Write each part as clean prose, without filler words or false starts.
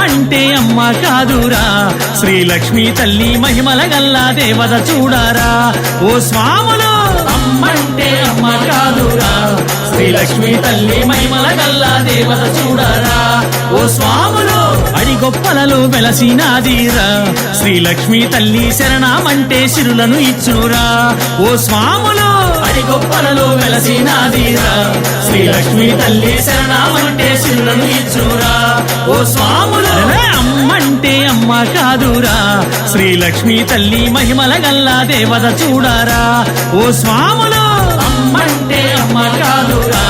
అమ్మంటే అమ్మ కాదురా శ్రీలక్ష్మి తల్లి మహిమల గల్లా దేవత చూడారా ఓ స్వాములు అమ్మంటే అమ్మ కాదురా శ్రీలక్ష్మి తల్లి మహిమల గల్లా దేవత చూడారా ఓ స్వాములు అడిగొప్పలలో వెలసినాదీరా శ్రీలక్ష్మి తల్లి శరణమంటే సిరులను ఇచ్చునురా ఓ స్వాములు అడిగొప్పలలో వెలసినాదీరా శ్రీలక్ష్మి తల్లి శరణమంటే సిరులను ఇచ్చునురా ఓ స్వాములు అమ్మంటే అమ్మ కాదురా శ్రీలక్ష్మి తల్లి మహిమల గల్లా దేవత చూడారా ఓ స్వాములు అమ్మంటే అమ్మ కాదురా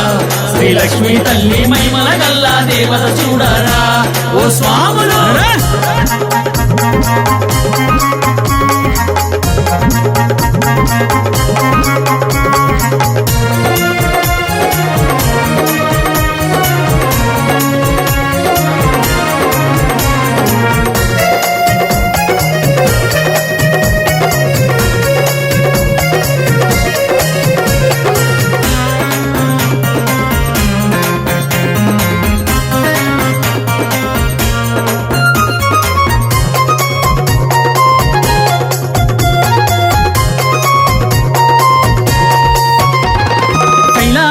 శ్రీలక్ష్మి తల్లి మహిమల గల్లా దేవత చూడారా ఓ స్వాములు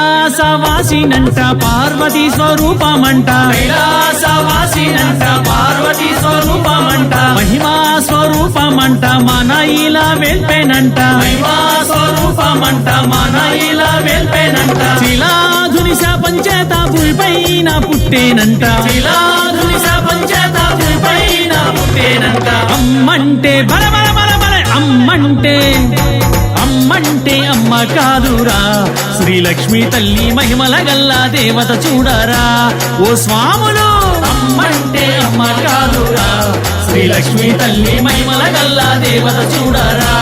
కైలాసవాసినంట పార్వతీ స్వరూపమంట కైలాసవాసినంట పార్వతీ స్వరూపమంట మహిమా స్వరూపమంట మన ఇలా వెల్పెనంట మహిమా స్వరూపమంట మన ఇలా వెల్పెనంట శిలాధుని శాపంచేత భూమిపైన పుట్టేనంట శిలాధుని శాపంచేత భూమిపైన పుట్టేనంట అమ్మంటే బల బల బల బల అమ్మంటే అమ్మంటే అమ్మ కాదురా శ్రీలక్ష్మి తల్లి మహిమల గల్లా దేవత చూడారా ఓ స్వాములు అమ్మంటే అమ్మ కాదురా శ్రీలక్ష్మి తల్లి మహిమల గల్లా దేవత చూడారా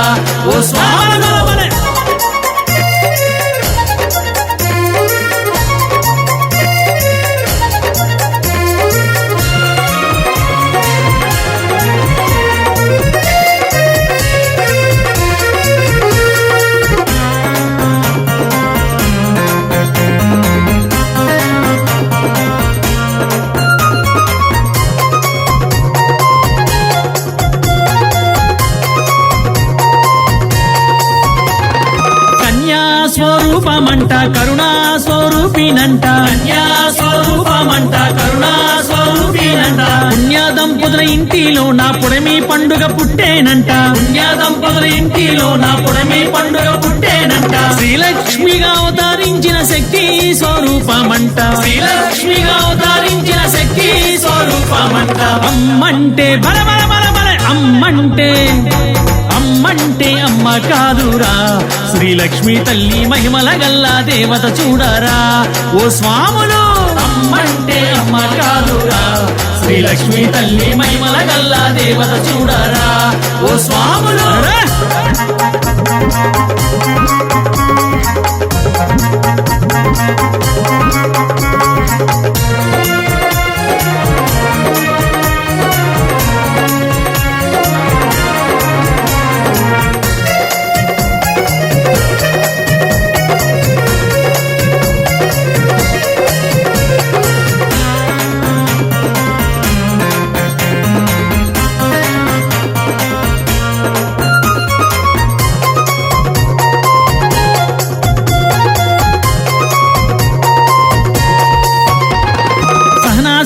ఓ స్వాములు స్వరూపమంట కరుణా స్వరూపినంట కన్యా స్వరూపమంట కరుణా స్వరూపినంట పుణ్య దంపతుల ఇంటిలో నా పుడమి పండుగ పుట్టేనంట పుణ్య దంపతుల ఇంటిలో నా పుడమి పండుగ పుట్టేనంట శ్రీలక్ష్మిగా అవతరించిన శక్తి స్వరూపమంట శ్రీలక్ష్మిగా అవతరించిన శక్తి స్వరూపమంట అమ్మంటే బల బల బల బల అమ్మంటే అమ్మంటే అమ్మ కాదురా శ్రీలక్ష్మి తల్లి మహిమల గల్లా దేవత చూడారా ఓ స్వాములు అమ్మంటే అమ్మ కాదురా శ్రీలక్ష్మి తల్లి మహిమల గల్లా దేవత చూడారా ఓ స్వాములు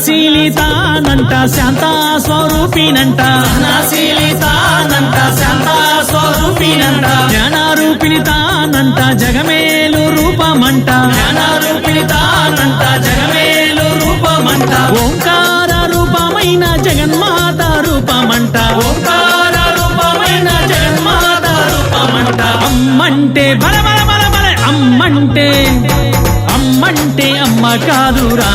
సహనశీలితానంట శాంతా స్వరూపినంట సహనశీలితానంట శాంతా స్వరూపినంట జ్ఞానారూపిణితానంట జగమేలు రూపమంట జ్ఞానారూపిణితానంట జగమేలు రూపమంట ఓంకార రూపమైన జగన్మాత రూపమంట ఓంకార రూపమైన జగన్మాత రూపమంట అమ్మంటే బల బల బల బల అమ్మంటే అమ్మంటే అమ్మ కాదురా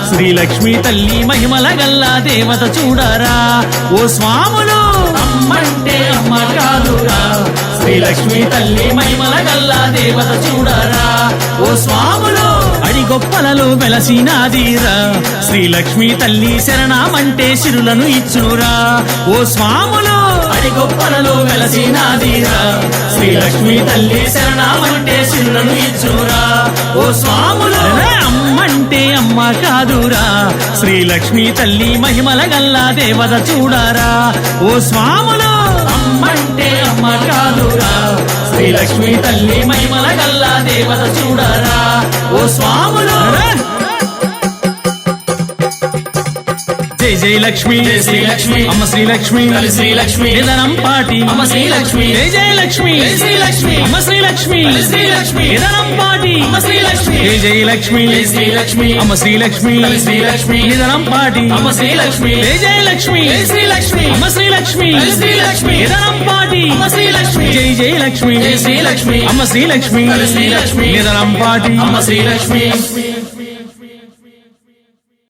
శ్రీలక్ష్మి తల్లి మహిమల గల్లా దేవత చూడారా ఓ స్వాములు అమ్మంటే అమ్మ కాదురా శ్రీలక్ష్మి తల్లి మహిమల గల్లా దేవత చూడారా ఓ స్వాములు అడిగొప్పలలో వెలసినాదీరా శ్రీలక్ష్మి తల్లి శరణమంటే సిరులను ఇచ్చునురా ఓ స్వాములు వారి గొప్పలలో వెలసినాదిరా శ్రీలక్ష్మి తల్లి శరణామంటే చిన్నను ఇచ్చురా ఓ స్వాములు అమ్మంటే అమ్మ కాదురా శ్రీలక్ష్మి తల్లి మహిమల గల్లా దేవత చూడారా ఓ స్వాములు అమ్మంటే అమ్మ కాదురా శ్రీలక్ష్మి తల్లి మహిమల గల్లా దేవత చూడారా ఓ స్వాములు జై జై లక్ష్మి జై శ్రీలక్ష్మి అమ్మ శ్రీలక్ష్మి తల్లి శ్రీలక్ష్మి నిదనం పాటి అమ్మ శ్రీలక్ష్మి జై జై లక్ష్మి జై శ్రీలక్ష్మి అమ్మ శ్రీలక్ష్మి తల్లి శ్రీలక్ష్మి నిదనం పాటి అమ్మ శ్రీలక్ష్మి జై జై లక్ష్మి జై శ్రీలక్ష్మి అమ్మ శ్రీలక్ష్మి తల్లి శ్రీలక్ష్మి నిదనం పాటి అమ్మ శ్రీలక్ష్మి జై జై లక్ష్మి జై శ్రీలక్ష్మి అమ్మ శ్రీలక్ష్మి తల్లి శ్రీలక్ష్మి నిదనం పాటి అమ్మ శ్రీలక్ష్మి జై జై లక్ష్మి జై శ్రీలక్ష్మి అమ్మ శ్రీలక్ష్మి తల్లి శ్రీలక్ష్మి నిదనం పాటి అమ్మ శ్రీలక్ష్మి